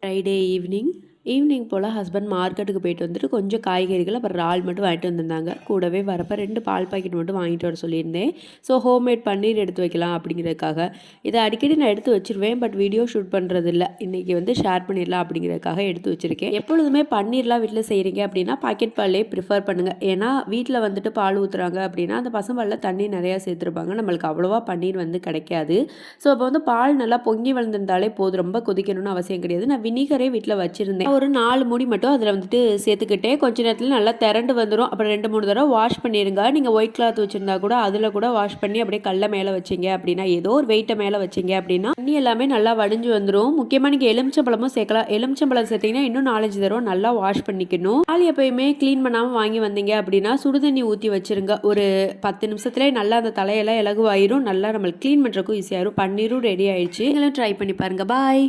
Friday evening போல் husband மார்க்கெட்டுக்கு போயிட்டு வந்துட்டு கொஞ்சம் காய்கறிகள் அப்புறம் இறால் மட்டும் வாங்கிட்டு வந்திருந்தாங்க. கூடவே வரப்போ 2 பால் பாக்கெட் மட்டும் வாங்கிட்டு வர சொல்லியிருந்தேன். ஸோ ஹோம்மேட் பன்னீர் எடுத்து வைக்கலாம் அப்படிங்கிறதுக்காக. இதை அடிக்கடி நான் எடுத்து வச்சுருவேன், பட் வீடியோ ஷூட் பண்ணுறதில்ல. இன்றைக்கி வந்து ஷேர் பண்ணிடலாம் அப்படிங்கிறதுக்காக எடுத்து வச்சுருக்கேன். எப்பொழுதுமே பன்னீர்லாம் வீட்டில் செய்கிறீங்க அப்படின்னா பாக்கெட் பால்லே ப்ரிஃபர் பண்ணுங்கள். ஏன்னா வீட்டில் வந்துட்டு பால் ஊற்றுறாங்க அப்படின்னா அந்த பசும்பாலில் தண்ணி நிறையா சேர்த்துருப்பாங்க, நம்மளுக்கு அவ்வளோவா பன்னீர் வந்து கிடைக்காது. ஸோ அப்போ வந்து பால் நல்லா பொங்கி வளர்ந்துருந்தாலே போதும், ரொம்ப கொதிக்கணும்னு அவசியம் கிடையாது. நான் வினிகரே வீட்டில் வச்சுருந்தேன். ஒரு 4 மூடி மட்டும் அதில் வந்துட்டு சேர்த்துக்கிட்டேன். கொஞ்ச நேரத்தில் நல்லா திரண்டு வந்துடும். அப்புறம் 2-3 தடவை வாஷ் பண்ணிடுங்க. நீங்கள் ஒயிட் கிளாத் வச்சுருந்தா கூட அதில் கூட வாஷ் பண்ணி அப்படியே கல்லை மேலே வச்சிங்க அப்படின்னா, ஏதோ ஒரு வெயிட்டை மேலே வச்சிங்க அப்படின்னா தண்ணி எல்லாமே நல்லா வடிஞ்சு வந்துடும். முக்கியமாக நீங்கள் எலுமிச்சம்பழமும் சேர்க்கலாம். எலுமிச்சம்பழம் சேர்த்திங்கன்னா இன்னும் 4-5 தடவை நல்லா வாஷ் பண்ணிக்கணும். பால் எப்பயுமே க்ளீன் பண்ணாமல் வாங்கி வந்தீங்க அப்படின்னா சுடுதண்ணி ஊற்றி வச்சுருங்க. ஒரு 10 நிமிஷத்துலேயே நல்லா அந்த தலையெல்லாம் இலகுவாயிரும். நல்லா நம்மளுக்கு க்ளீன் பண்ணுறதுக்கும் ஈஸியாகிடும். பன்னீரும் ரெடி ஆயிடுச்சு. நீங்களும் ட்ரை பண்ணி பாருங்கள். பாய்.